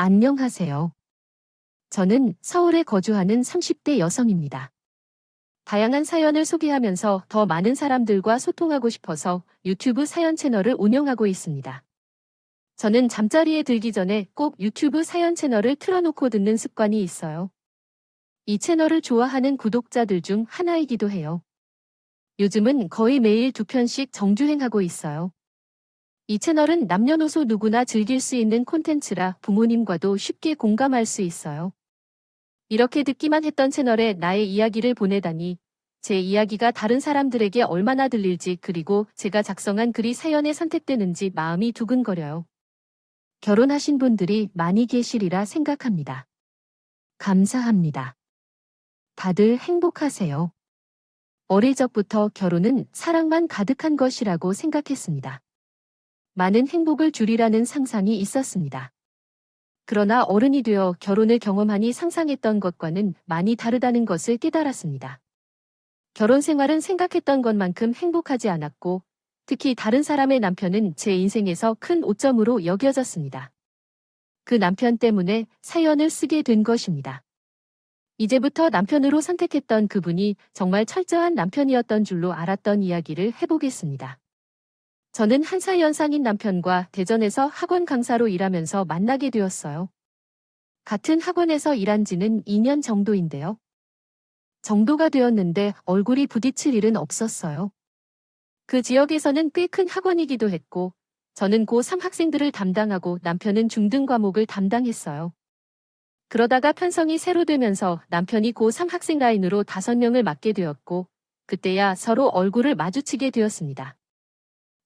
안녕하세요. 저는 서울에 거주하는 30대 여성입니다. 다양한 사연을 소개하면서 더 많은 사람들과 소통하고 싶어서 유튜브 사연 채널을 운영하고 있습니다. 저는 잠자리에 들기 전에 꼭 유튜브 사연 채널을 틀어놓고 듣는 습관이 있어요. 이 채널을 좋아하는 구독자들 중 하나이기도 해요. 요즘은 거의 매일 2편씩 정주행하고 있어요. 이 채널은 남녀노소 누구나 즐길 수 있는 콘텐츠라 부모님과도 쉽게 공감할 수 있어요. 이렇게 듣기만 했던 채널에 나의 이야기를 보내다니 제 이야기가 다른 사람들에게 얼마나 들릴지 그리고 제가 작성한 글이 사연에 선택되는지 마음이 두근거려요. 결혼하신 분들이 많이 계시리라 생각합니다. 감사합니다. 다들 행복하세요. 어릴 적부터 결혼은 사랑만 가득한 것이라고 생각했습니다. 많은 행복을 주리라는 상상이 있었습니다. 그러나 어른이 되어 결혼을 경험하니 상상했던 것과는 많이 다르다는 것을 깨달았습니다. 결혼 생활은 생각했던 것만큼 행복하지 않았고, 특히 다른 사람의 남편은 제 인생에서 큰 오점으로 여겨졌습니다. 그 남편 때문에 사연을 쓰게 된 것입니다. 이제부터 남편으로 선택했던 그분이 정말 철저한 남편이었던 줄로 알았던 이야기를 해보겠습니다. 저는 1살 연상인 남편과 대전에서 학원 강사로 일하면서 만나게 되었어요. 같은 학원에서 일한 지는 2년 정도인데요. 정도가 되었는데 얼굴이 부딪힐 일은 없었어요. 그 지역에서는 꽤 큰 학원이기도 했고, 저는 고3 학생들을 담당하고 남편은 중등 과목을 담당했어요. 그러다가 편성이 새로 되면서 남편이 고3 학생 라인으로 5명을 맡게 되었고, 그때야 서로 얼굴을 마주치게 되었습니다.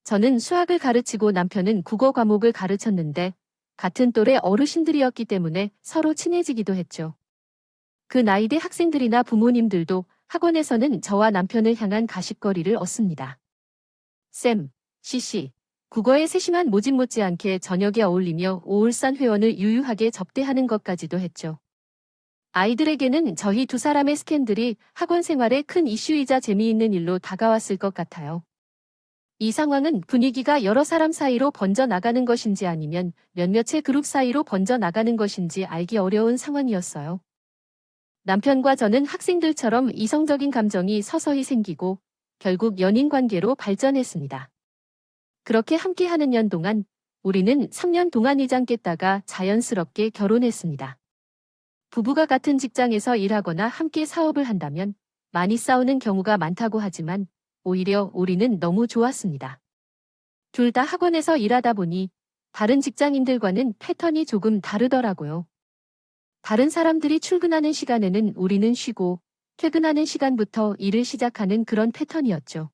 저는 수학을 가르치고 남편은 국어 과목을 가르쳤는데, 같은 또래 어르신들이었기 때문에 서로 친해지기도 했죠. 그 나이대 학생들이나 부모님들도 학원에서는 저와 남편을 향한 가십거리를 얻습니다. 쌤, CC, 국어에 세심한 모집 못지않게 저녁에 어울리며 오울산 회원을 유유하게 접대하는 것까지도 했죠. 아이들에게는 저희 두 사람의 스캔들이 학원 생활에 큰 이슈이자 재미있는 일로 다가왔을 것 같아요. 이 상황은 분위기가 여러 사람 사이로 번져나가는 것인지 아니면 몇몇의 그룹 사이로 번져나가는 것인지 알기 어려운 상황이었어요. 남편과 저는 학생들처럼 이성적인 감정이 서서히 생기고 결국 연인 관계로 발전했습니다. 그렇게 함께하는 년 동안 우리는 3년 동안 이장깼다가 자연스럽게 결혼했습니다. 부부가 같은 직장에서 일하거나 함께 사업을 한다면 많이 싸우는 경우가 많다고 하지만 오히려 우리는 너무 좋았습니다. 둘 다 학원에서 일하다 보니 다른 직장인들과는 패턴이 조금 다르더라고요. 다른 사람들이 출근하는 시간에는 우리는 쉬고 퇴근하는 시간부터 일을 시작하는 그런 패턴이었죠.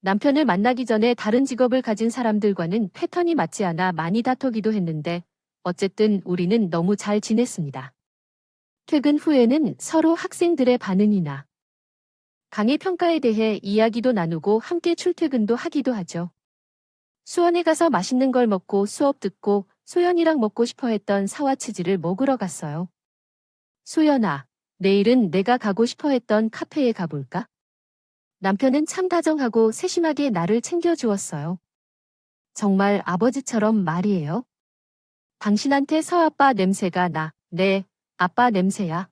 남편을 만나기 전에 다른 직업을 가진 사람들과는 패턴이 맞지 않아 많이 다투기도 했는데 어쨌든 우리는 너무 잘 지냈습니다. 퇴근 후에는 서로 학생들의 반응이나 강의 평가에 대해 이야기도 나누고 함께 출퇴근도 하기도 하죠. 수원에 가서 맛있는 걸 먹고 수업 듣고 소연이랑 먹고 싶어 했던 사과치즈를 먹으러 갔어요. 소연아, 내일은 내가 가고 싶어 했던 카페에 가볼까? 남편은 참 다정하고 세심하게 나를 챙겨주었어요. 정말 아버지처럼 말이에요. 당신한테 서아빠 냄새가 나. 네, 아빠 냄새야.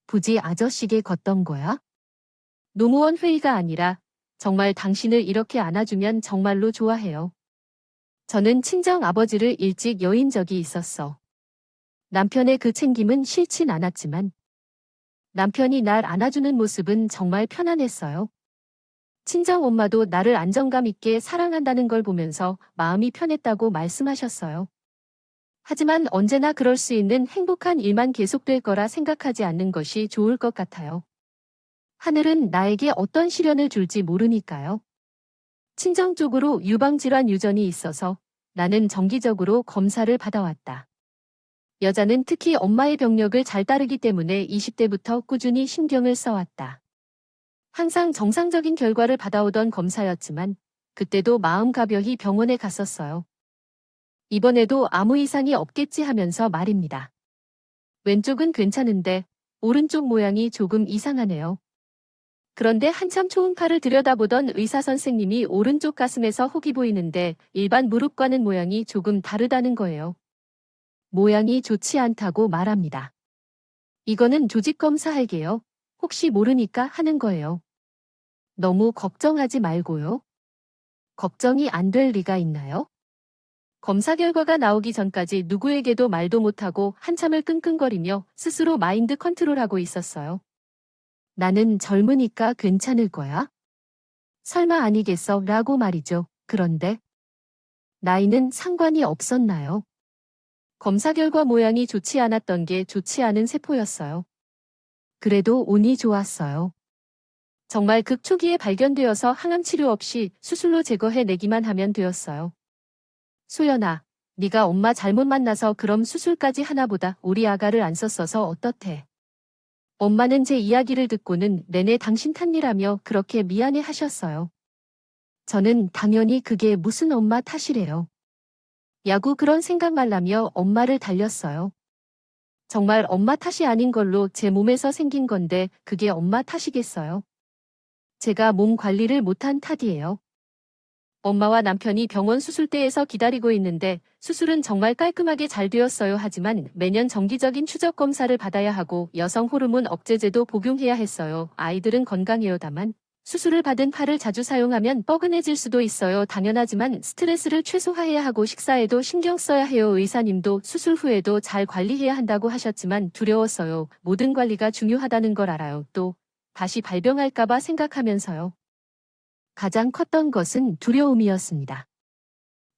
부지 아저씨게 걷던 거야? 노무원 회의가 아니라 정말 당신을 이렇게 안아주면 정말로 좋아해요. 저는 친정 아버지를 일찍 여인 적이 있었어. 남편의 그 챙김은 싫진 않았지만 남편이 날 안아주는 모습은 정말 편안했어요. 친정 엄마도 나를 안정감 있게 사랑한다는 걸 보면서 마음이 편했다고 말씀하셨어요. 하지만 언제나 그럴 수 있는 행복한 일만 계속될 거라 생각하지 않는 것이 좋을 것 같아요. 하늘은 나에게 어떤 시련을 줄지 모르니까요. 친정 쪽으로 유방질환 유전이 있어서 나는 정기적으로 검사를 받아왔다. 여자는 특히 엄마의 병력을 잘 따르기 때문에 20대부터 꾸준히 신경을 써왔다. 항상 정상적인 결과를 받아오던 검사였지만 그때도 마음 가벼이 병원에 갔었어요. 이번에도 아무 이상이 없겠지 하면서 말입니다. 왼쪽은 괜찮은데 오른쪽 모양이 조금 이상하네요. 그런데 한참 초음파를 들여다보던 의사 선생님이 오른쪽 가슴에서 혹이 보이는데 일반 무릎과는 모양이 조금 다르다는 거예요. 모양이 좋지 않다고 말합니다. 이거는 조직 검사할게요. 혹시 모르니까 하는 거예요. 너무 걱정하지 말고요. 걱정이 안 될 리가 있나요? 검사 결과가 나오기 전까지 누구에게도 말도 못하고 한참을 끙끙거리며 스스로 마인드 컨트롤하고 있었어요. 나는 젊으니까 괜찮을 거야? 설마 아니겠어? 라고 말이죠. 그런데 나이는 상관이 없었나요? 검사 결과 모양이 좋지 않았던 게 좋지 않은 세포였어요. 그래도 운이 좋았어요. 정말 극초기에 발견되어서 항암 치료 없이 수술로 제거해내기만 하면 되었어요. 소연아, 네가 엄마 잘못 만나서 그럼 수술까지 하나보다 우리 아가를 안 썼어서 어떻대? 엄마는 제 이야기를 듣고는 내내 당신 탓이라며 그렇게 미안해 하셨어요. 저는 당연히 그게 무슨 엄마 탓이래요. 야구 그런 생각 말라며 엄마를 달렸어요. 정말 엄마 탓이 아닌 걸로 제 몸에서 생긴 건데 그게 엄마 탓이겠어요? 제가 몸 관리를 못한 탓이에요. 엄마와 남편이 병원 수술대에서 기다리고 있는데 수술은 정말 깔끔하게 잘 되었어요. 하지만 매년 정기적인 추적 검사를 받아야 하고 여성 호르몬 억제제도 복용해야 했어요. 아이들은 건강해요. 다만 수술을 받은 팔을 자주 사용하면 뻐근해질 수도 있어요. 당연하지만 스트레스를 최소화해야 하고 식사에도 신경 써야 해요. 의사님도 수술 후에도 잘 관리해야 한다고 하셨지만 두려웠어요. 모든 관리가 중요하다는 걸 알아요. 또 다시 발병할까봐 생각하면서요. 가장 컸던 것은 두려움이었습니다.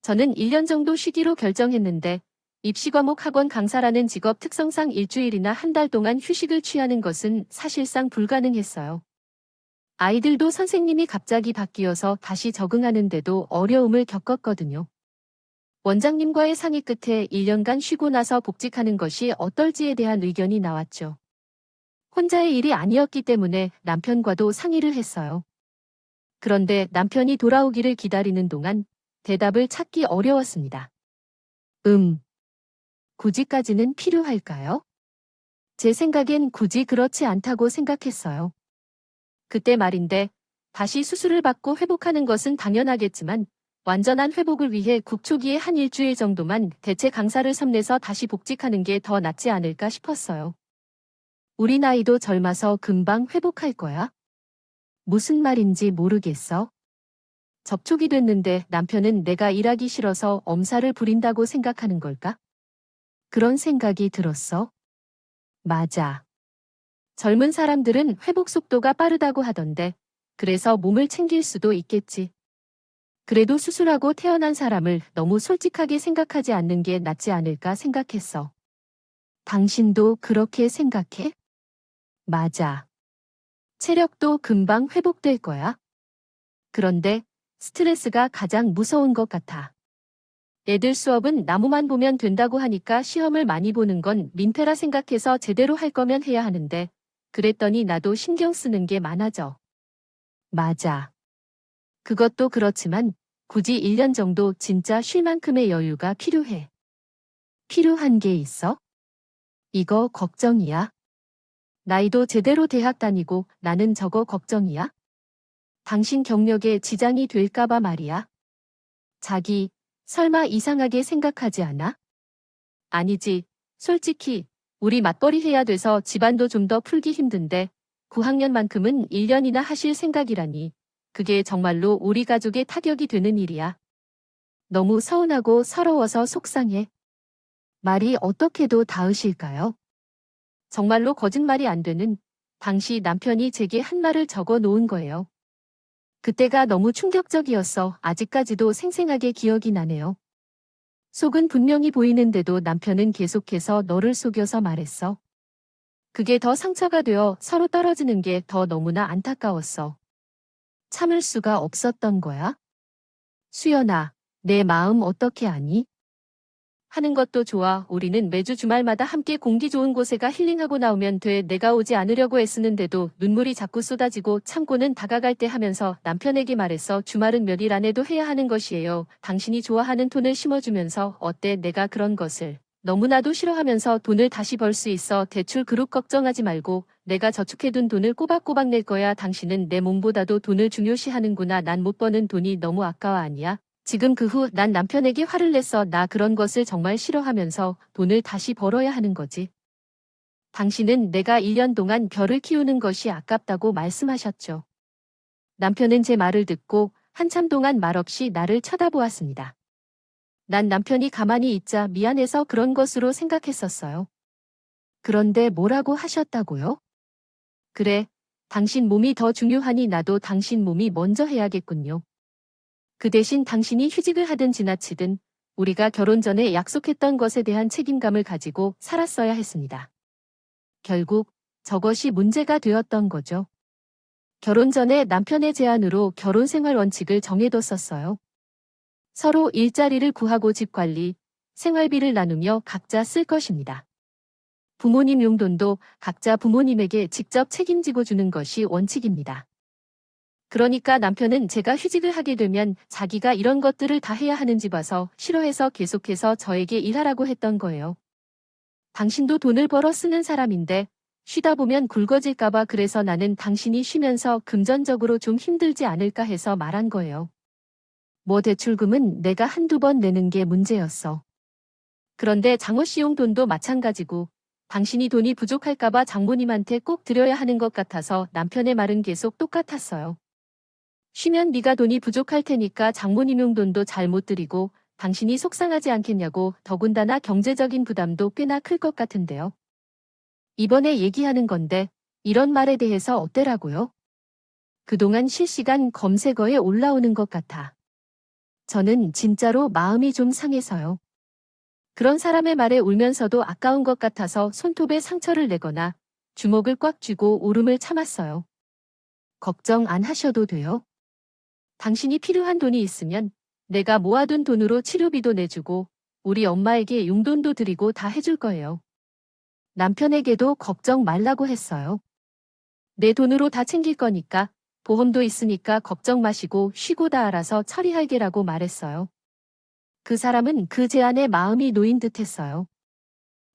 저는 1년 정도 쉬기로 결정했는데 입시과목 학원 강사라는 직업 특성상 일주일이나 한 달 동안 휴식을 취하는 것은 사실상 불가능했어요. 아이들도 선생님이 갑자기 바뀌어서 다시 적응하는데도 어려움을 겪었거든요. 원장님과의 상의 끝에 1년간 쉬고 나서 복직하는 것이 어떨지에 대한 의견이 나왔죠. 혼자의 일이 아니었기 때문에 남편과도 상의를 했어요. 그런데 남편이 돌아오기를 기다리는 동안 대답을 찾기 어려웠습니다. 굳이까지는 필요할까요? 제 생각엔 굳이 그렇지 않다고 생각했어요. 그때 말인데 다시 수술을 받고 회복하는 것은 당연하겠지만 완전한 회복을 위해 국초기에 한 일주일 정도만 대체 강사를 섬내서 다시 복직하는 게 더 낫지 않을까 싶었어요. 우리 나이도 젊어서 금방 회복할 거야? 무슨 말인지 모르겠어. 접촉이 됐는데 남편은 내가 일하기 싫어서 엄살을 부린다고 생각하는 걸까? 그런 생각이 들었어. 맞아. 젊은 사람들은 회복 속도가 빠르다고 하던데, 그래서 몸을 챙길 수도 있겠지. 그래도 수술하고 태어난 사람을 너무 솔직하게 생각하지 않는 게 낫지 않을까 생각했어. 당신도 그렇게 생각해? 맞아. 체력도 금방 회복될 거야. 그런데 스트레스가 가장 무서운 것 같아. 애들 수업은 나무만 보면 된다고 하니까 시험을 많이 보는 건 민폐라 생각해서 제대로 할 거면 해야 하는데, 그랬더니 나도 신경 쓰는 게 많아져. 맞아. 그것도 그렇지만 굳이 1년 정도 진짜 쉴 만큼의 여유가 필요해. 필요한 게 있어? 이거 걱정이야? 나이도 제대로 대학 다니고 나는 저거 걱정이야? 당신 경력에 지장이 될까봐 말이야. 자기, 설마 이상하게 생각하지 않아? 아니지. 솔직히 우리 맞벌이 해야 돼서 집안도 좀 더 풀기 힘든데 9학년만큼은 1년이나 하실 생각이라니. 그게 정말로 우리 가족에 타격이 되는 일이야. 너무 서운하고 서러워서 속상해. 말이 어떻게도 닿으실까요? 정말로 거짓말이 안 되는 당시 남편이 제게 한 말을 적어 놓은 거예요. 그때가 너무 충격적이었어. 아직까지도 생생하게 기억이 나네요. 속은 분명히 보이는데도 남편은 계속해서 너를 속여서 말했어. 그게 더 상처가 되어 서로 떨어지는 게 더 너무나 안타까웠어. 참을 수가 없었던 거야? 수연아, 내 마음 어떻게 아니? 하는 것도 좋아. 우리는 매주 주말마다 함께 공기 좋은 곳에 가 힐링하고 나오면 돼. 내가 오지 않으려고 애쓰는데도 눈물이 자꾸 쏟아지고 참고는 다가갈 때 하면서 남편에게 말했어. 주말은 몇 일 안에도 해야 하는 것이에요. 당신이 좋아하는 톤을 심어주면서 어때 내가 그런 것을 너무나도 싫어하면서 돈을 다시 벌 수 있어. 대출 그룹 걱정하지 말고 내가 저축해둔 돈을 꼬박꼬박 낼 거야. 당신은 내 몸보다도 돈을 중요시하는구나. 난 못 버는 돈이 너무 아까워. 아니야. 지금 그 후 난 남편에게 화를 냈어. 나 그런 것을 정말 싫어하면서 돈을 다시 벌어야 하는 거지. 당신은 내가 1년 동안 별을 키우는 것이 아깝다고 말씀하셨죠. 남편은 제 말을 듣고 한참 동안 말없이 나를 쳐다보았습니다. 난 남편이 가만히 있자 미안해서 그런 것으로 생각했었어요. 그런데 뭐라고 하셨다고요? 그래, 당신 몸이 더 중요하니 나도 당신 몸이 먼저 해야겠군요. 그 대신 당신이 휴직을 하든 지나치든 우리가 결혼 전에 약속했던 것에 대한 책임감을 가지고 살았어야 했습니다. 결국 저것이 문제가 되었던 거죠. 결혼 전에 남편의 제안으로 결혼 생활 원칙을 정해뒀었어요. 서로 일자리를 구하고 집 관리, 생활비를 나누며 각자 쓸 것입니다. 부모님 용돈도 각자 부모님에게 직접 책임지고 주는 것이 원칙입니다. 그러니까 남편은 제가 휴직을 하게 되면 자기가 이런 것들을 다 해야 하는지 봐서 싫어해서 계속해서 저에게 일하라고 했던 거예요. 당신도 돈을 벌어 쓰는 사람인데 쉬다 보면 굵어질까봐 그래서 나는 당신이 쉬면서 금전적으로 좀 힘들지 않을까 해서 말한 거예요. 뭐 대출금은 내가 한두 번 내는 게 문제였어. 그런데 장모씨 용돈도 마찬가지고 당신이 돈이 부족할까봐 장모님한테 꼭 드려야 하는 것 같아서 남편의 말은 계속 똑같았어요. 쉬면 네가 돈이 부족할 테니까 장모님 용돈도 잘 못 드리고 당신이 속상하지 않겠냐고. 더군다나 경제적인 부담도 꽤나 클 것 같은데요. 이번에 얘기하는 건데 이런 말에 대해서 어때라고요? 그동안 실시간 검색어에 올라오는 것 같아. 저는 진짜로 마음이 좀 상해서요. 그런 사람의 말에 울면서도 아까운 것 같아서 손톱에 상처를 내거나 주먹을 꽉 쥐고 울음을 참았어요. 걱정 안 하셔도 돼요. 당신이 필요한 돈이 있으면 내가 모아둔 돈으로 치료비도 내주고 우리 엄마에게 용돈도 드리고 다 해줄 거예요. 남편에게도 걱정 말라고 했어요. 내 돈으로 다 챙길 거니까 보험도 있으니까 걱정 마시고 쉬고 다 알아서 처리할게라고 말했어요. 그 사람은 그 제안에 마음이 놓인 듯 했어요.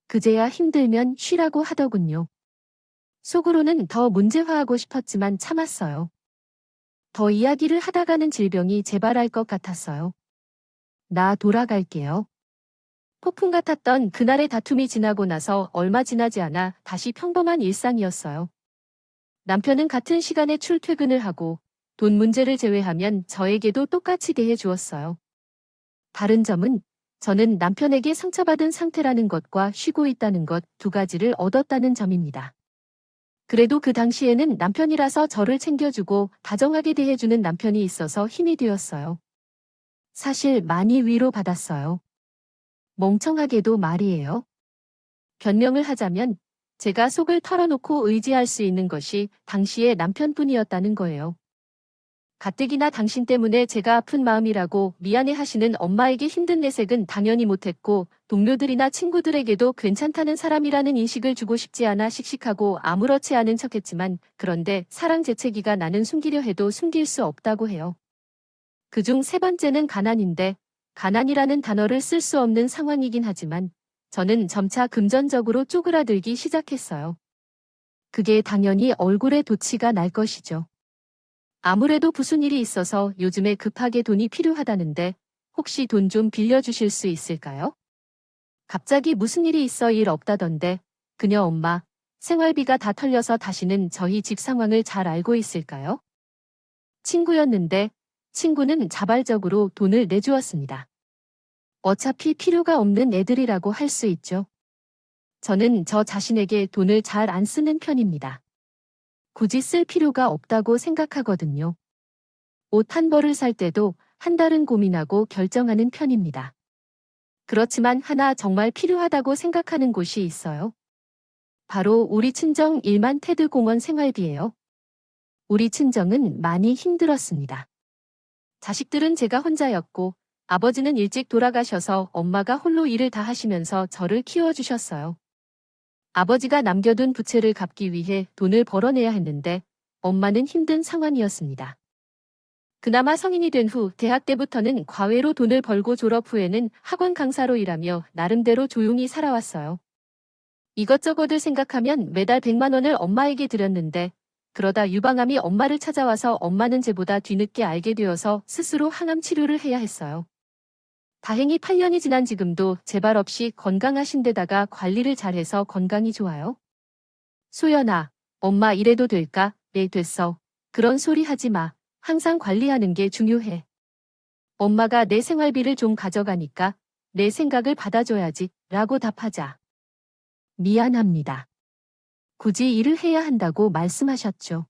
그제야 힘들면 쉬라고 하더군요. 속으로는 더 문제화하고 싶었지만 참았어요. 더 이야기를 하다가는 질병이 재발할 것 같았어요. 나 돌아갈게요. 폭풍 같았던 그날의 다툼이 지나고 나서 얼마 지나지 않아 다시 평범한 일상이었어요. 남편은 같은 시간에 출퇴근을 하고 돈 문제를 제외하면 저에게도 똑같이 대해 주었어요. 다른 점은 저는 남편에게 상처받은 상태라는 것과 쉬고 있다는 것 두 가지를 얻었다는 점입니다. 그래도 그 당시에는 남편이라서 저를 챙겨주고 다정하게 대해주는 남편이 있어서 힘이 되었어요. 사실 많이 위로받았어요. 멍청하게도 말이에요. 변명을 하자면 제가 속을 털어놓고 의지할 수 있는 것이 당시의 남편뿐이었다는 거예요. 가뜩이나 당신 때문에 제가 아픈 마음이라고 미안해 하시는 엄마에게 힘든 내색은 당연히 못했고 동료들이나 친구들에게도 괜찮다는 사람이라는 인식을 주고 싶지 않아 씩씩하고 아무렇지 않은 척했지만 그런데 사랑 재채기가 나는 숨기려 해도 숨길 수 없다고 해요. 그중 세 번째는 가난인데 가난이라는 단어를 쓸 수 없는 상황이긴 하지만 저는 점차 금전적으로 쪼그라들기 시작했어요. 그게 당연히 얼굴에 도치가 날 것이죠. 아무래도 무슨 일이 있어서 요즘에 급하게 돈이 필요하다는데 혹시 돈 좀 빌려주실 수 있을까요? 갑자기 무슨 일이 있어 일 없다던데 그녀 엄마 생활비가 다 털려서 다시는 저희 집 상황을 잘 알고 있을까요? 친구였는데 친구는 자발적으로 돈을 내주었습니다. 어차피 필요가 없는 애들이라고 할 수 있죠. 저는 저 자신에게 돈을 잘 안 쓰는 편입니다. 굳이 쓸 필요가 없다고 생각하거든요. 옷 한 벌을 살 때도 한 달은 고민하고 결정하는 편입니다. 그렇지만 하나 정말 필요하다고 생각하는 곳이 있어요. 바로 우리 친정 1만 테드 공원 생활비예요. 우리 친정은 많이 힘들었습니다. 자식들은 제가 혼자였고 아버지는 일찍 돌아가셔서 엄마가 홀로 일을 다 하시면서 저를 키워주셨어요. 아버지가 남겨둔 부채를 갚기 위해 돈을 벌어내야 했는데 엄마는 힘든 상황이었습니다. 그나마 성인이 된 후 대학 때부터는 과외로 돈을 벌고 졸업 후에는 학원 강사로 일하며 나름대로 조용히 살아왔어요. 이것저것을 생각하면 매달 100만 원을 엄마에게 드렸는데 그러다 유방암이 엄마를 찾아와서 엄마는 쟤보다 뒤늦게 알게 되어서 스스로 항암 치료를 해야 했어요. 다행히 8년이 지난 지금도 재발 없이 건강하신 데다가 관리를 잘해서 건강이 좋아요. 소연아, 엄마 이래도 될까? 네, 됐어. 그런 소리 하지 마. 항상 관리하는 게 중요해. 엄마가 내 생활비를 좀 가져가니까 내 생각을 받아줘야지 라고 답하자. 미안합니다. 굳이 일을 해야 한다고 말씀하셨죠.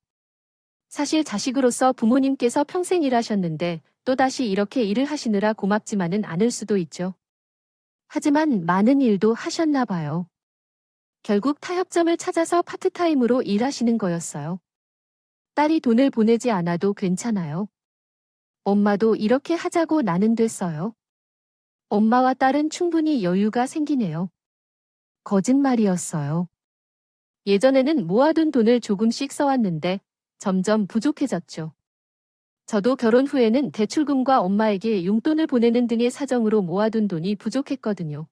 사실 자식으로서 부모님께서 평생 일하셨는데 또다시 이렇게 일을 하시느라 고맙지만은 않을 수도 있죠. 하지만 많은 일도 하셨나 봐요. 결국 타협점을 찾아서 파트타임으로 일하시는 거였어요. 딸이 돈을 보내지 않아도 괜찮아요. 엄마도 이렇게 하자고 나는 됐어요. 엄마와 딸은 충분히 여유가 생기네요. 거짓말이었어요. 예전에는 모아둔 돈을 조금씩 써왔는데 점점 부족해졌죠. 저도 결혼 후에는 대출금과 엄마에게 용돈을 보내는 등의 사정으로 모아둔 돈이 부족했거든요.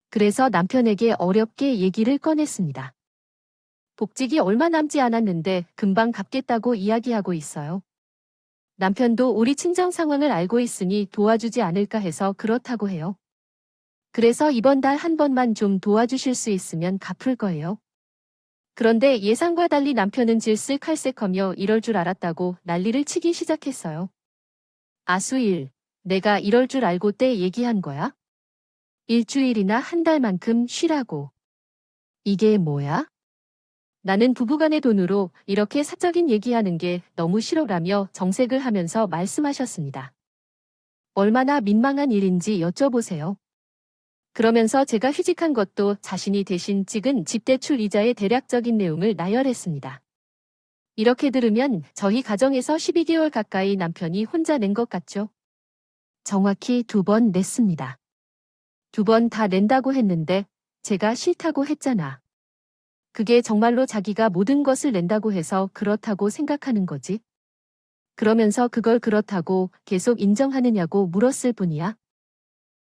그래서 남편에게 어렵게 얘기를 꺼냈습니다. 복직이 얼마 남지 않았는데 금방 갚겠다고 이야기하고 있어요. 남편도 우리 친정 상황을 알고 있으니 도와주지 않을까 해서 그렇다고 해요. 그래서 이번 달 한 번만 좀 도와주실 수 있으면 갚을 거예요. 그런데 예상과 달리 남편은 질색할색하며 이럴 줄 알았다고 난리를 치기 시작했어요. 아수일, 내가 이럴 줄 알고 때 얘기한 거야? 일주일이나 한 달만큼 쉬라고. 이게 뭐야? 나는 부부간의 돈으로 이렇게 사적인 얘기하는 게 너무 싫어라며 정색을 하면서 말씀하셨습니다. 얼마나 민망한 일인지 여쭤보세요. 그러면서 제가 휴직한 것도 자신이 대신 찍은 집대출 이자의 대략적인 내용을 나열했습니다. 이렇게 들으면 저희 가정에서 12개월 가까이 남편이 혼자 낸 것 같죠? 정확히 2번 냈습니다. 2번 다 낸다고 했는데 제가 싫다고 했잖아. 그게 정말로 자기가 모든 것을 낸다고 해서 그렇다고 생각하는 거지? 그러면서 그걸 그렇다고 계속 인정하느냐고 물었을 뿐이야.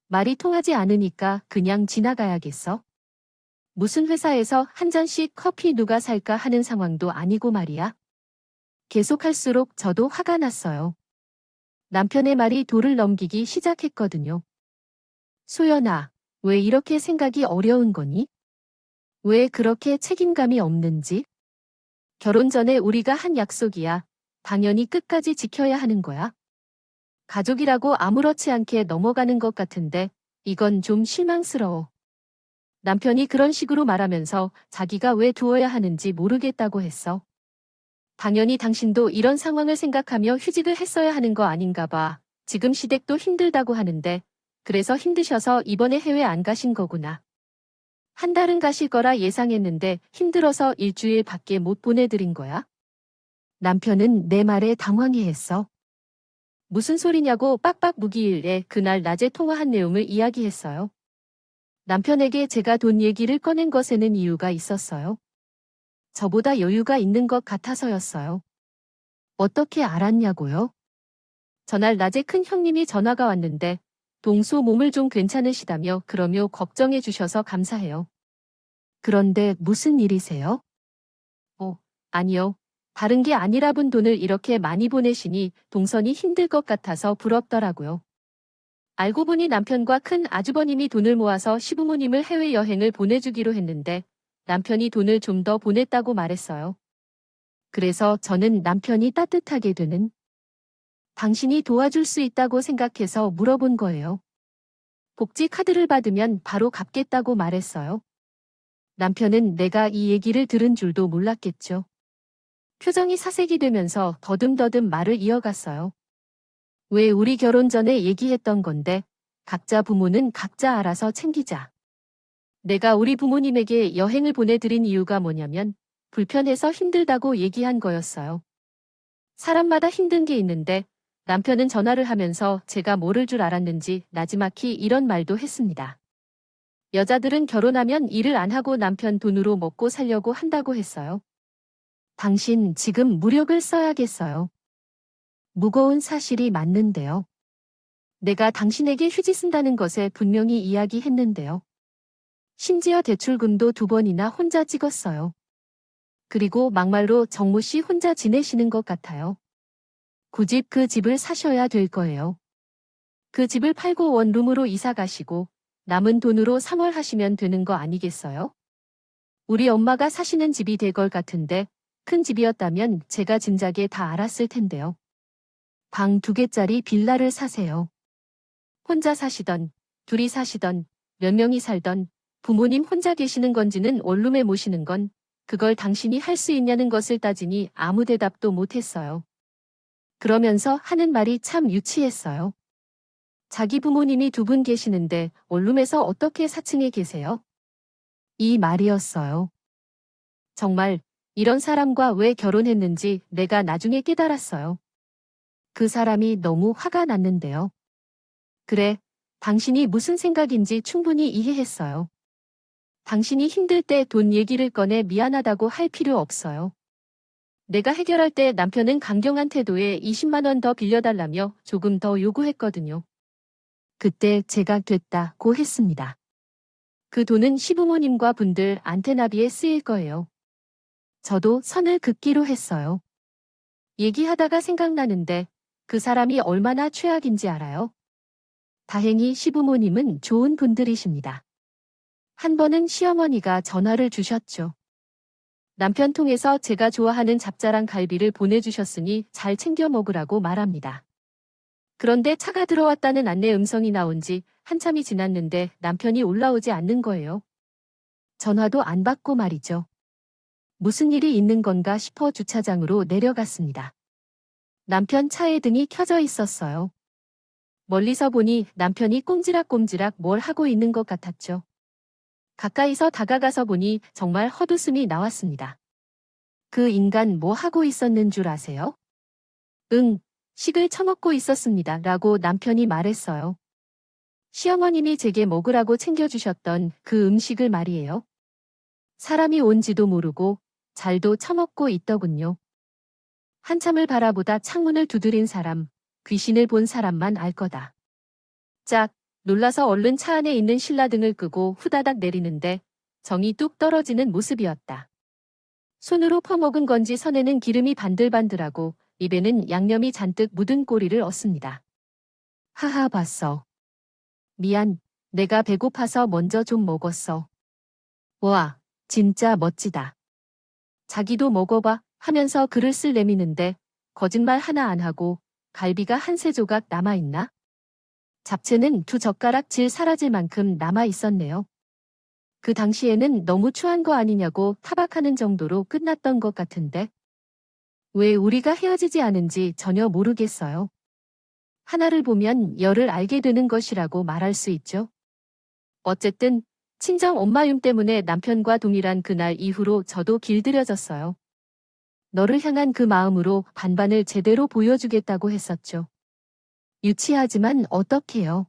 말이 통하지 않으니까 그냥 지나가야겠어? 무슨 회사에서 한 잔씩 커피 누가 살까 하는 상황도 아니고 말이야. 계속할수록 저도 화가 났어요. 남편의 말이 도를 넘기기 시작했거든요. 소연아, 왜 이렇게 생각이 어려운 거니? 왜 그렇게 책임감이 없는지? 결혼 전에 우리가 한 약속이야. 당연히 끝까지 지켜야 하는 거야. 가족이라고 아무렇지 않게 넘어가는 것 같은데 이건 좀 실망스러워. 남편이 그런 식으로 말하면서 자기가 왜 두어야 하는지 모르겠다고 했어. 당연히 당신도 이런 상황을 생각하며 휴직을 했어야 하는 거 아닌가 봐. 지금 시댁도 힘들다고 하는데 그래서 힘드셔서 이번에 해외 안 가신 거구나. 한 달은 가실 거라 예상했는데 힘들어서 일주일 밖에 못 보내드린 거야? 남편은 내 말에 당황해했어. 무슨 소리냐고 빡빡 무기일에 그날 낮에 통화한 내용을 이야기했어요. 남편에게 제가 돈 얘기를 꺼낸 것에는 이유가 있었어요. 저보다 여유가 있는 것 같아서였어요. 어떻게 알았냐고요? 전날 낮에 큰 형님이 전화가 왔는데 동소 몸을 좀 괜찮으시다며 그러며 걱정해 주셔서 감사해요. 그런데 무슨 일이세요? 아니요. 다른 게 아니라 분 돈을 이렇게 많이 보내시니 동선이 힘들 것 같아서 부럽더라고요. 알고 보니 남편과 큰 아주버님이 돈을 모아서 시부모님을 해외여행을 보내주기로 했는데 남편이 돈을 좀 더 보냈다고 말했어요. 그래서 저는 남편이 따뜻하게 되는 당신이 도와줄 수 있다고 생각해서 물어본 거예요. 복지 카드를 받으면 바로 갚겠다고 말했어요. 남편은 내가 이 얘기를 들은 줄도 몰랐겠죠. 표정이 사색이 되면서 더듬더듬 말을 이어갔어요. 왜 우리 결혼 전에 얘기했던 건데 각자 부모는 각자 알아서 챙기자. 내가 우리 부모님에게 여행을 보내드린 이유가 뭐냐면 불편해서 힘들다고 얘기한 거였어요. 사람마다 힘든 게 있는데 남편은 전화를 하면서 제가 모를 줄 알았는지 나지막히 이런 말도 했습니다. 여자들은 결혼하면 일을 안 하고 남편 돈으로 먹고 살려고 한다고 했어요. 당신 지금 무력을 써야겠어요. 무거운 사실이 맞는데요. 내가 당신에게 휴지 쓴다는 것에 분명히 이야기했는데요. 심지어 대출금도 2번이나 혼자 찍었어요. 그리고 막말로 정모 씨 혼자 지내시는 것 같아요. 굳이 그 집을 사셔야 될 거예요. 그 집을 팔고 원룸으로 이사 가시고 남은 돈으로 생활하시면 되는 거 아니겠어요? 우리 엄마가 사시는 집이 될 걸 같은데 큰 집이었다면 제가 짐작에 다 알았을 텐데요. 방 2개짜리 빌라를 사세요. 혼자 사시던, 둘이 사시던, 몇 명이 살던, 부모님 혼자 계시는 건지는 원룸에 모시는 건 그걸 당신이 할 수 있냐는 것을 따지니 아무 대답도 못했어요. 그러면서 하는 말이 참 유치했어요. 자기 부모님이 2분 계시는데 원룸에서 어떻게 4층에 계세요? 이 말이었어요. 정말 이런 사람과 왜 결혼했는지 내가 나중에 깨달았어요. 그 사람이 너무 화가 났는데요. 그래, 당신이 무슨 생각인지 충분히 이해했어요. 당신이 힘들 때 돈 얘기를 꺼내 미안하다고 할 필요 없어요. 내가 해결할 때 남편은 강경한 태도에 20만 원 더 빌려달라며 조금 더 요구했거든요. 그때 제가 됐다고 했습니다. 그 돈은 시부모님과 분들 안테나비에 쓰일 거예요. 저도 선을 긋기로 했어요. 얘기하다가 생각나는데 그 사람이 얼마나 최악인지 알아요? 다행히 시부모님은 좋은 분들이십니다. 한 번은 시어머니가 전화를 주셨죠. 남편 통해서 제가 좋아하는 잡자랑 갈비를 보내주셨으니 잘 챙겨 먹으라고 말합니다. 그런데 차가 들어왔다는 안내 음성이 나온 지 한참이 지났는데 남편이 올라오지 않는 거예요. 전화도 안 받고 말이죠. 무슨 일이 있는 건가 싶어 주차장으로 내려갔습니다. 남편 차에 등이 켜져 있었어요. 멀리서 보니 남편이 꼼지락꼼지락 뭘 하고 있는 것 같았죠. 가까이서 다가가서 보니 정말 헛웃음이 나왔습니다. 그 인간 뭐 하고 있었는 줄 아세요? 응, 식을 처먹고 있었습니다. 라고 남편이 말했어요. 시어머님이 제게 먹으라고 챙겨주셨던 그 음식을 말이에요. 사람이 온지도 모르고 잘도 처먹고 있더군요. 한참을 바라보다 창문을 두드린 사람, 귀신을 본 사람만 알 거다. 짝, 놀라서 얼른 차 안에 있는 신라등을 끄고 후다닥 내리는데 정이 뚝 떨어지는 모습이었다. 손으로 퍼먹은 건지 선에는 기름이 반들반들하고 입에는 양념이 잔뜩 묻은 꼬리를 얻습니다. 하하 봤어. 미안, 내가 배고파서 먼저 좀 먹었어. 와, 진짜 멋지다. 자기도 먹어봐 하면서 그릇을 내미는데 거짓말 하나 안 하고 갈비가 한 3조각 남아있나? 잡채는 2젓가락질 사라질 만큼 남아있었네요. 그 당시에는 너무 추한 거 아니냐고 타박하는 정도로 끝났던 것 같은데. 왜 우리가 헤어지지 않은지 전혀 모르겠어요. 하나를 보면 열을 알게 되는 것이라고 말할 수 있죠. 어쨌든 친정 엄마윰 때문에 남편과 동일한 그날 이후로 저도 길들여졌어요. 너를 향한 그 마음으로 반반을 제대로 보여주겠다고 했었죠. 유치하지만 어떡해요.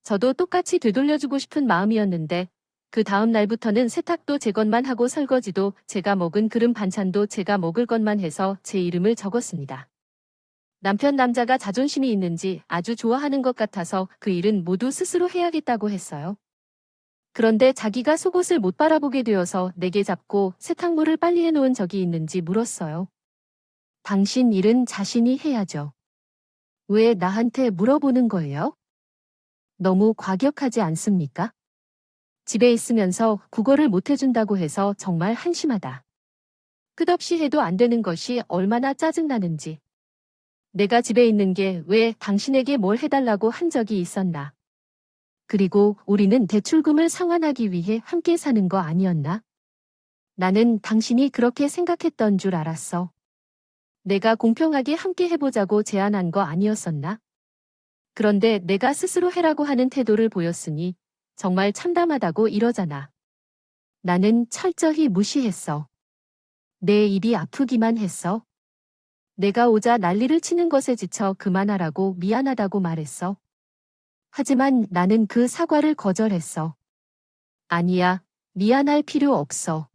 저도 똑같이 되돌려주고 싶은 마음이었는데 그 다음 날부터는 세탁도 제 것만 하고 설거지도 제가 먹은 그릇 반찬도 제가 먹을 것만 해서 제 이름을 적었습니다. 남편 남자가 자존심이 있는지 아주 좋아하는 것 같아서 그 일은 모두 스스로 해야겠다고 했어요. 그런데 자기가 속옷을 못 바라보게 되어서 내게 잡고 세탁물을 빨리 해놓은 적이 있는지 물었어요. 당신 일은 자신이 해야죠. 왜 나한테 물어보는 거예요? 너무 과격하지 않습니까? 집에 있으면서 국어를 못 해준다고 해서 정말 한심하다. 끝없이 해도 안 되는 것이 얼마나 짜증나는지. 내가 집에 있는 게 왜 당신에게 뭘 해달라고 한 적이 있었나. 그리고 우리는 대출금을 상환하기 위해 함께 사는 거 아니었나? 나는 당신이 그렇게 생각했던 줄 알았어. 내가 공평하게 함께 해보자고 제안한 거 아니었었나? 그런데 내가 스스로 해라고 하는 태도를 보였으니 정말 참담하다고 이러잖아. 나는 철저히 무시했어. 내 입이 아프기만 했어. 내가 오자 난리를 치는 것에 지쳐 그만하라고 미안하다고 말했어. 하지만 나는 그 사과를 거절했어. 아니야, 미안할 필요 없어.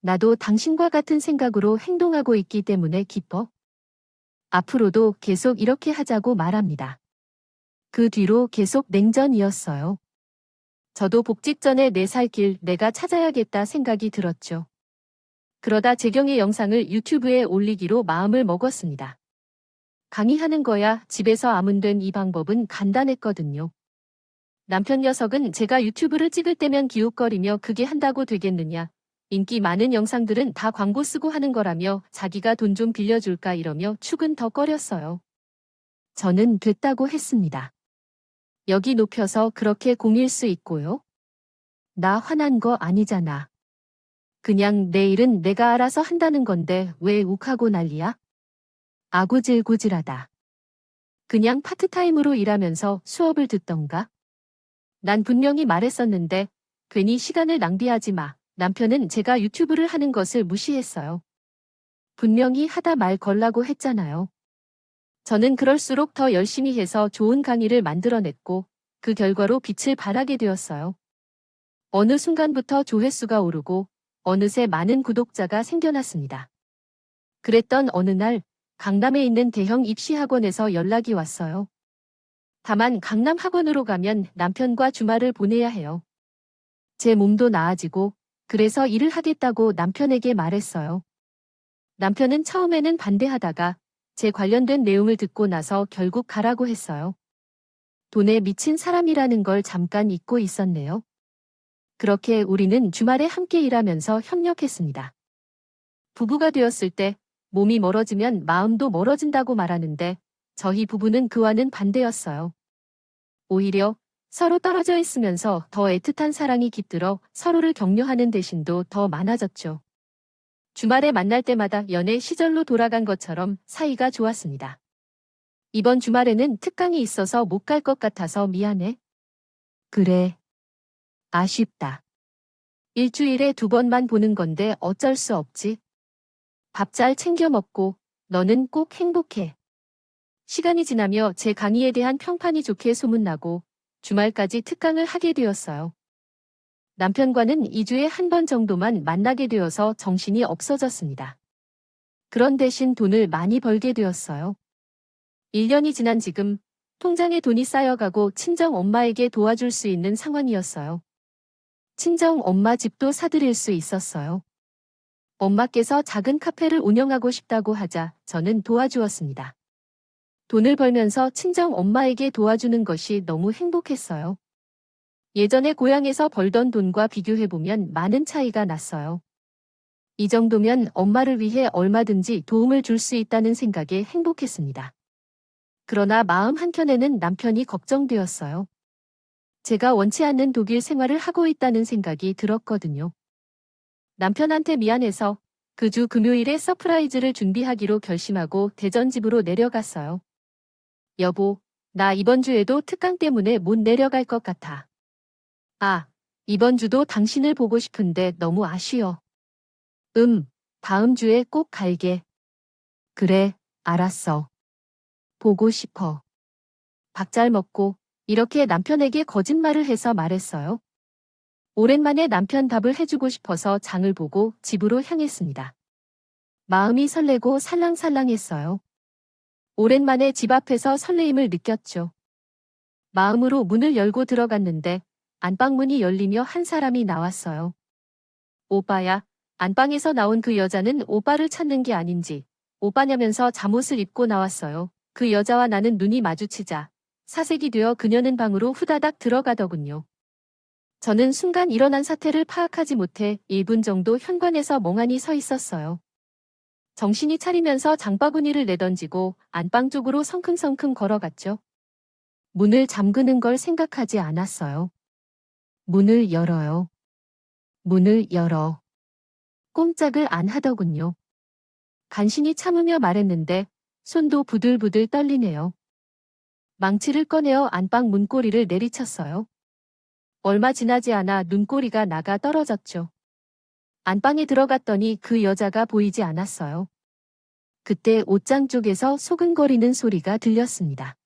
나도 당신과 같은 생각으로 행동하고 있기 때문에 기뻐. 앞으로도 계속 이렇게 하자고 말합니다. 그 뒤로 계속 냉전이었어요. 저도 복직 전에 내 살 길 내가 찾아야겠다 생각이 들었죠. 그러다 재경의 영상을 유튜브에 올리기로 마음을 먹었습니다. 강의하는 거야 집에서 아문 된 이 방법은 간단했거든요. 남편 녀석은 제가 유튜브를 찍을 때면 기웃거리며 그게 한다고 되겠느냐. 인기 많은 영상들은 다 광고 쓰고 하는 거라며 자기가 돈 좀 빌려줄까 이러며 축은 더 꺼렸어요. 저는 됐다고 했습니다. 여기 높여서 그렇게 공일 수 있고요. 나 화난 거 아니잖아. 그냥 내 일은 내가 알아서 한다는 건데 왜 욱하고 난리야? 아구질구질하다. 그냥 파트타임으로 일하면서 수업을 듣던가? 난 분명히 말했었는데 괜히 시간을 낭비하지 마. 남편은 제가 유튜브를 하는 것을 무시했어요. 분명히 하다 말 걸라고 했잖아요. 저는 그럴수록 더 열심히 해서 좋은 강의를 만들어냈고 그 결과로 빛을 발하게 되었어요. 어느 순간부터 조회수가 오르고 어느새 많은 구독자가 생겨났습니다. 그랬던 어느 날 강남에 있는 대형 입시학원에서 연락이 왔어요. 다만 강남 학원으로 가면 남편과 주말을 보내야 해요. 제 몸도 나아지고 그래서 일을 하겠다고 남편에게 말했어요. 남편은 처음에는 반대하다가 제 관련된 내용을 듣고 나서 결국 가라고 했어요. 돈에 미친 사람이라는 걸 잠깐 잊고 있었네요. 그렇게 우리는 주말에 함께 일하면서 협력했습니다. 부부가 되었을 때 몸이 멀어지면 마음도 멀어진다고 말하는데 저희 부부는 그와는 반대였어요. 오히려 서로 떨어져 있으면서 더 애틋한 사랑이 깃들어 서로를 격려하는 대신도 더 많아졌죠. 주말에 만날 때마다 연애 시절로 돌아간 것처럼 사이가 좋았습니다. 이번 주말에는 특강이 있어서 못 갈 것 같아서 미안해. 그래. 아쉽다. 일주일에 2번만 보는 건데 어쩔 수 없지. 밥 잘 챙겨 먹고 너는 꼭 행복해. 시간이 지나며 제 강의에 대한 평판이 좋게 소문나고 주말까지 특강을 하게 되었어요. 남편과는 2주에 한 번 정도만 만나게 되어서 정신이 없어졌습니다. 그런 대신 돈을 많이 벌게 되었어요. 1년이 지난 지금 통장에 돈이 쌓여가고 친정 엄마에게 도와줄 수 있는 상황이었어요. 친정 엄마 집도 사드릴 수 있었어요. 엄마께서 작은 카페를 운영하고 싶다고 하자 저는 도와주었습니다. 돈을 벌면서 친정 엄마에게 도와주는 것이 너무 행복했어요. 예전에 고향에서 벌던 돈과 비교해보면 많은 차이가 났어요. 이 정도면 엄마를 위해 얼마든지 도움을 줄 수 있다는 생각에 행복했습니다. 그러나 마음 한켠에는 남편이 걱정되었어요. 제가 원치 않는 독일 생활을 하고 있다는 생각이 들었거든요. 남편한테 미안해서 그 주 금요일에 서프라이즈를 준비하기로 결심하고 대전 집으로 내려갔어요. 여보, 나 이번 주에도 특강 때문에 못 내려갈 것 같아. 아, 이번 주도 당신을 보고 싶은데 너무 아쉬워. 다음 주에 꼭 갈게. 그래, 알았어. 보고 싶어. 밥 잘 먹고 이렇게 남편에게 거짓말을 해서 말했어요. 오랜만에 남편 밥을 해주고 싶어서 장을 보고 집으로 향했습니다. 마음이 설레고 살랑살랑했어요. 오랜만에 집 앞에서 설레임을 느꼈죠. 마음으로 문을 열고 들어갔는데 안방문이 열리며 한 사람이 나왔어요. 오빠야. 안방에서 나온 그 여자는 오빠를 찾는 게 아닌지 오빠냐면서 잠옷을 입고 나왔어요. 그 여자와 나는 눈이 마주치자 사색이 되어 그녀는 방으로 후다닥 들어가더군요. 저는 순간 일어난 사태를 파악하지 못해 1분 정도 현관에서 멍하니 서 있었어요. 정신이 차리면서 장바구니를 내던지고 안방 쪽으로 성큼성큼 걸어갔죠. 문을 잠그는 걸 생각하지 않았어요. 문을 열어요. 문을 열어. 꼼짝을 안 하더군요. 간신히 참으며 말했는데 손도 부들부들 떨리네요. 망치를 꺼내어 안방 문고리를 내리쳤어요. 얼마 지나지 않아 눈꼬리가 나가 떨어졌죠. 안방에 들어갔더니 그 여자가 보이지 않았어요. 그때 옷장 쪽에서 소근거리는 소리가 들렸습니다.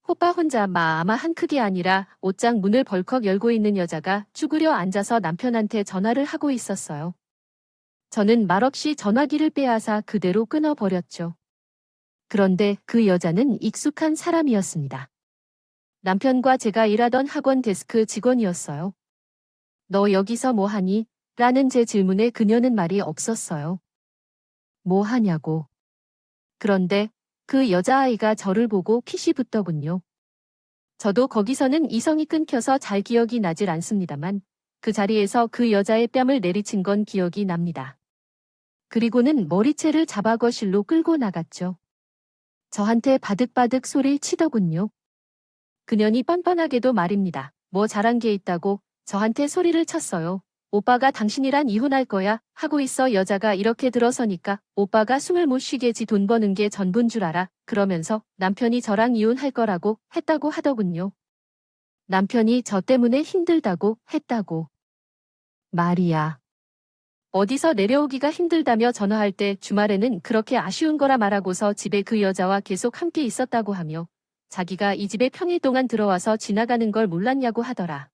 오빠 혼자 마아마한 크게 아니라 옷장 문을 벌컥 열고 있는 여자가 쭈그려 앉아서 남편한테 전화를 하고 있었어요. 저는 말없이 전화기를 빼앗아 그대로 끊어버렸죠. 그런데 그 여자는 익숙한 사람이었습니다. 남편과 제가 일하던 학원 데스크 직원이었어요. 너 여기서 뭐 하니? 라는 제 질문에 그녀는 말이 없었어요. 뭐 하냐고. 그런데 그 여자아이가 저를 보고 핏이 붙더군요. 저도 거기서는 이성이 끊겨서 잘 기억이 나질 않습니다만 그 자리에서 그 여자의 뺨을 내리친 건 기억이 납니다. 그리고는 머리채를 잡아 거실로 끌고 나갔죠. 저한테 바득바득 소리를 치더군요. 그년이 뻔뻔하게도 말입니다. 뭐 잘한 게 있다고 저한테 소리를 쳤어요. 오빠가 당신이란 이혼할 거야 하고 있어. 여자가 이렇게 들어서니까 오빠가 숨을 못 쉬게 지 돈 버는 게 전부인 줄 알아. 그러면서 남편이 저랑 이혼할 거라고 했다고 하더군요. 남편이 저 때문에 힘들다고 했다고. 말이야. 어디서 내려오기가 힘들다며 전화할 때 주말에는 그렇게 아쉬운 거라 말하고서 집에 그 여자와 계속 함께 있었다고 하며 자기가 이 집에 평일 동안 들어와서 지나가는 걸 몰랐냐고 하더라.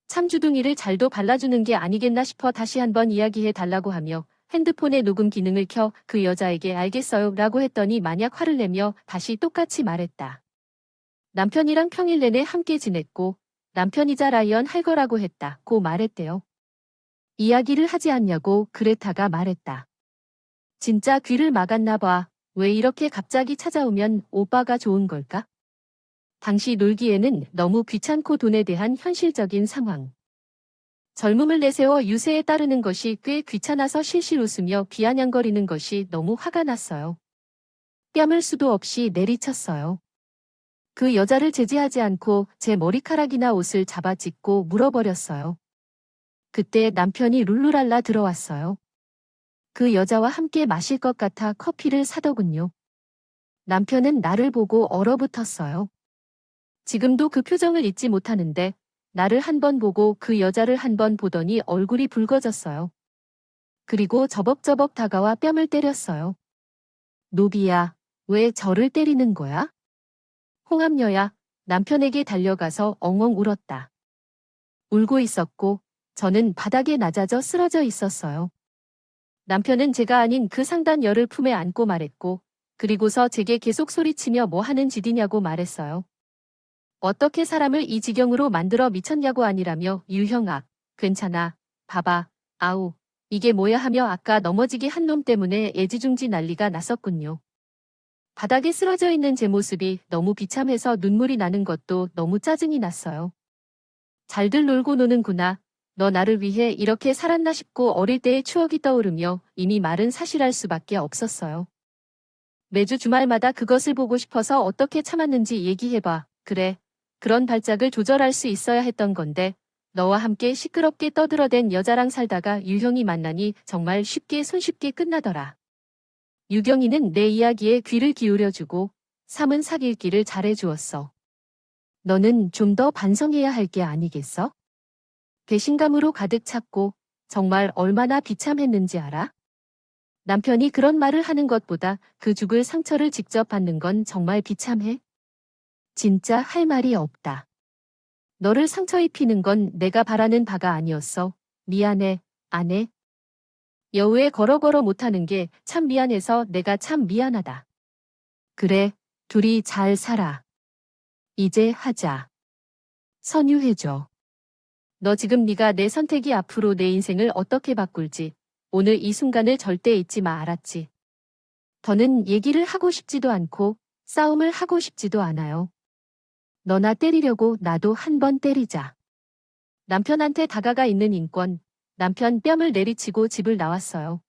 참주둥이를 잘도 발라주는 게 아니겠나 싶어 다시 한번 이야기해 달라고 하며 핸드폰의 녹음 기능을 켜 그 여자에게 알겠어요 라고 했더니 마냥 화를 내며 다시 똑같이 말했다. 남편이랑 평일 내내 함께 지냈고 남편이자 라이언 할 거라고 했다고 말했대요. 이야기를 하지 않냐고 그레타가 말했다. 진짜 귀를 막았나 봐. 왜 이렇게 갑자기 찾아오면 오빠가 좋은 걸까? 당시 놀기에는 너무 귀찮고 돈에 대한 현실적인 상황. 젊음을 내세워 유세에 따르는 것이 꽤 귀찮아서 실실 웃으며 비아냥거리는 것이 너무 화가 났어요. 뺨을 수도 없이 내리쳤어요. 그 여자를 제지하지 않고 제 머리카락이나 옷을 잡아 찢고 물어버렸어요. 그때 남편이 룰루랄라 들어왔어요. 그 여자와 함께 마실 것 같아 커피를 사더군요. 남편은 나를 보고 얼어붙었어요. 지금도 그 표정을 잊지 못하는데 나를 한 번 보고 그 여자를 한 번 보더니 얼굴이 붉어졌어요. 그리고 저벅저벅 다가와 뺨을 때렸어요. 노비야, 왜 저를 때리는 거야? 홍합녀야, 남편에게 달려가서 엉엉 울었다. 울고 있었고 저는 바닥에 낮아져 쓰러져 있었어요. 남편은 제가 아닌 그 상단 여를 품에 안고 말했고 그리고서 제게 계속 소리치며 뭐 하는 짓이냐고 말했어요. 어떻게 사람을 이 지경으로 만들어 미쳤냐고 아니라며 유형아, 괜찮아, 봐봐, 아우, 이게 뭐야 하며 아까 넘어지게 한 놈 때문에 애지중지 난리가 났었군요. 바닥에 쓰러져 있는 제 모습이 너무 비참해서 눈물이 나는 것도 너무 짜증이 났어요. 잘들 놀고 노는구나. 너 나를 위해 이렇게 살았나 싶고 어릴 때의 추억이 떠오르며 이미 말은 사실할 수밖에 없었어요. 매주 주말마다 그것을 보고 싶어서 어떻게 참았는지 얘기해봐. 그래. 그런 발작을 조절할 수 있어야 했던 건데 너와 함께 시끄럽게 떠들어댄 여자랑 살다가 유형이 만나니 정말 쉽게 손쉽게 끝나더라. 유경이는 내 이야기에 귀를 기울여주고 삼은 사귈기를 잘해주었어. 너는 좀 더 반성해야 할 게 아니겠어? 배신감으로 가득 찼고 정말 얼마나 비참했는지 알아? 남편이 그런 말을 하는 것보다 그 죽을 상처를 직접 받는 건 정말 비참해. 진짜 할 말이 없다. 너를 상처 입히는 건 내가 바라는 바가 아니었어. 미안해, 아내. 여우에 걸어걸어 못하는 게 참 미안해서 내가 참 미안하다. 그래, 둘이 잘 살아. 이제 하자. 선유해줘. 너 지금 네가 내 선택이 앞으로 내 인생을 어떻게 바꿀지 오늘 이 순간을 절대 잊지 마 알았지? 더는 얘기를 하고 싶지도 않고 싸움을 하고 싶지도 않아요. 너나 때리려고 나도 한 번 때리자. 남편한테 다가가 있는 인권, 남편 뺨을 내리치고 집을 나왔어요.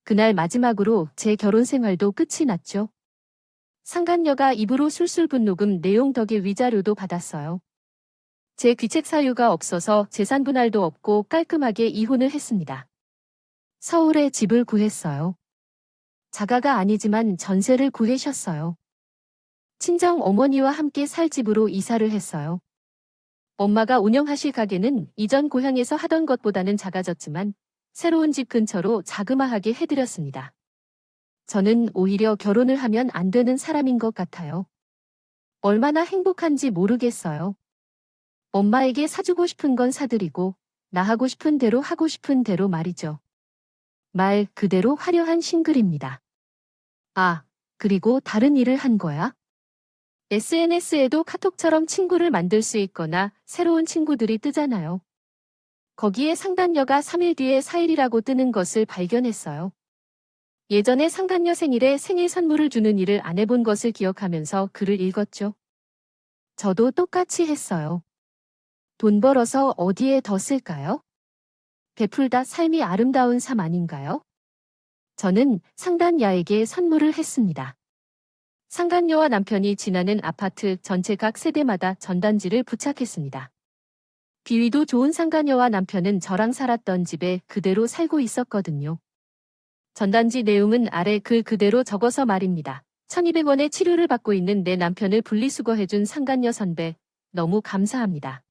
그날 마지막으로 제 결혼 생활도 끝이 났죠. 상간녀가 입으로 술술 분녹음 내용 덕에 위자료도 받았어요. 제 귀책 사유가 없어서 재산 분할도 없고 깔끔하게 이혼을 했습니다. 서울에 집을 구했어요. 자가가 아니지만 전세를 구해셨어요. 친정 어머니와 함께 살 집으로 이사를 했어요. 엄마가 운영하실 가게는 이전 고향에서 하던 것보다는 작아졌지만 새로운 집 근처로 자그마하게 해드렸습니다. 저는 오히려 결혼을 하면 안 되는 사람인 것 같아요. 얼마나 행복한지 모르겠어요. 엄마에게 사주고 싶은 건 사드리고 나 하고 싶은 대로 하고 싶은 대로 말이죠. 말 그대로 화려한 싱글입니다. 아, 그리고 다른 일을 한 거야? SNS에도 카톡처럼 친구를 만들 수 있거나 새로운 친구들이 뜨잖아요. 거기에 상단녀가 3일 뒤에 4일이라고 뜨는 것을 발견했어요. 예전에 상단녀 생일에 생일 선물을 주는 일을 안 해본 것을 기억하면서 글을 읽었죠. 저도 똑같이 했어요. 돈 벌어서 어디에 더 쓸까요? 베풀다 삶이 아름다운 삶 아닌가요? 저는 상단야에게 선물을 했습니다. 상간녀와 남편이 지나는 아파트 전체 각 세대마다 전단지를 부착했습니다. 비위도 좋은 상간녀와 남편은 저랑 살았던 집에 그대로 살고 있었거든요. 전단지 내용은 아래 글 그대로 적어서 말입니다. 1200원의 치료를 받고 있는 내 남편을 분리수거해준 상간녀 선배, 너무 감사합니다.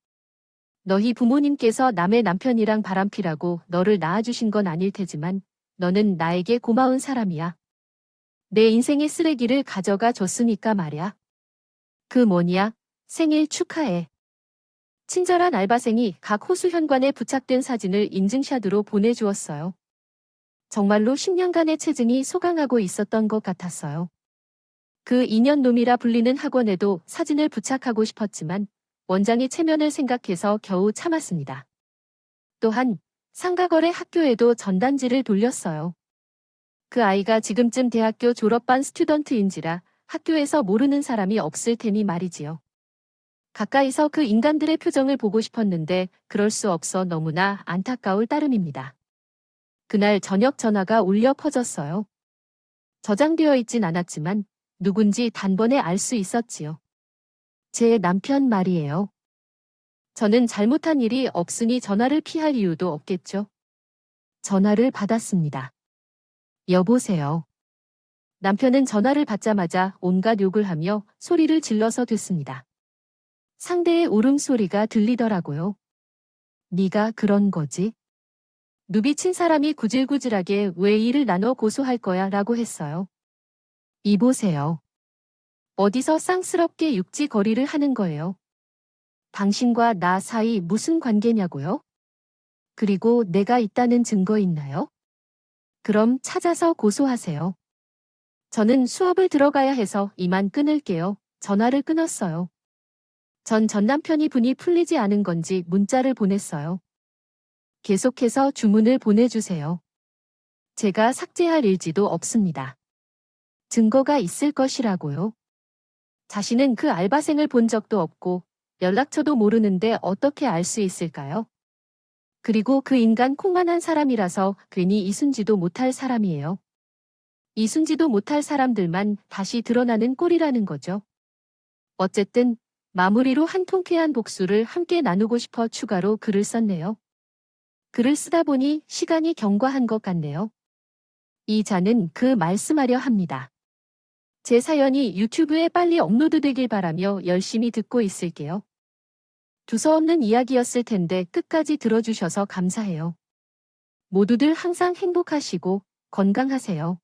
너희 부모님께서 남의 남편이랑 바람피라고 너를 낳아주신 건 아닐 테지만 너는 나에게 고마운 사람이야. 내 인생의 쓰레기를 가져가 줬으니까 말야. 그 뭐냐? 생일 축하해. 친절한 알바생이 각 호수 현관에 부착된 사진을 인증샷으로 보내주었어요. 정말로 10년간의 체증이 소강하고 있었던 것 같았어요. 그 2년 놈이라 불리는 학원에도 사진을 부착하고 싶었지만 원장이 체면을 생각해서 겨우 참았습니다. 또한 상가거래 학교에도 전단지를 돌렸어요. 그 아이가 지금쯤 대학교 졸업반 스튜던트인지라 학교에서 모르는 사람이 없을 테니 말이지요. 가까이서 그 인간들의 표정을 보고 싶었는데 그럴 수 없어 너무나 안타까울 따름입니다. 그날 저녁 전화가 울려 퍼졌어요. 저장되어 있진 않았지만 누군지 단번에 알 수 있었지요. 제 남편 말이에요. 저는 잘못한 일이 없으니 전화를 피할 이유도 없겠죠. 전화를 받았습니다. 여보세요. 남편은 전화를 받자마자 온갖 욕을 하며 소리를 질러서 듣습니다. 상대의 울음소리가 들리더라고요. 네가 그런 거지? 누비친 사람이 구질구질하게 왜 일을 나눠 고소할 거야 라고 했어요. 이보세요. 어디서 쌍스럽게 육지거리를 하는 거예요? 당신과 나 사이 무슨 관계냐고요? 그리고 내가 있다는 증거 있나요? 그럼 찾아서 고소하세요. 저는 수업을 들어가야 해서 이만 끊을게요. 전화를 끊었어요. 전 남편이 분이 풀리지 않은 건지 문자를 보냈어요. 계속해서 주문을 보내주세요. 제가 삭제할 일지도 없습니다. 증거가 있을 것이라고요. 자신은 그 알바생을 본 적도 없고 연락처도 모르는데 어떻게 알 수 있을까요? 그리고 그 인간 콩만한 사람이라서 괜히 이순지도 못할 사람이에요. 이순지도 못할 사람들만 다시 드러나는 꼴이라는 거죠. 어쨌든 마무리로 한 통쾌한 복수를 함께 나누고 싶어 추가로 글을 썼네요. 글을 쓰다 보니 시간이 경과한 것 같네요. 이 자는 그 말씀하려 합니다. 제 사연이 유튜브에 빨리 업로드되길 바라며 열심히 듣고 있을게요. 두서없는 이야기였을 텐데 끝까지 들어주셔서 감사해요. 모두들 항상 행복하시고 건강하세요.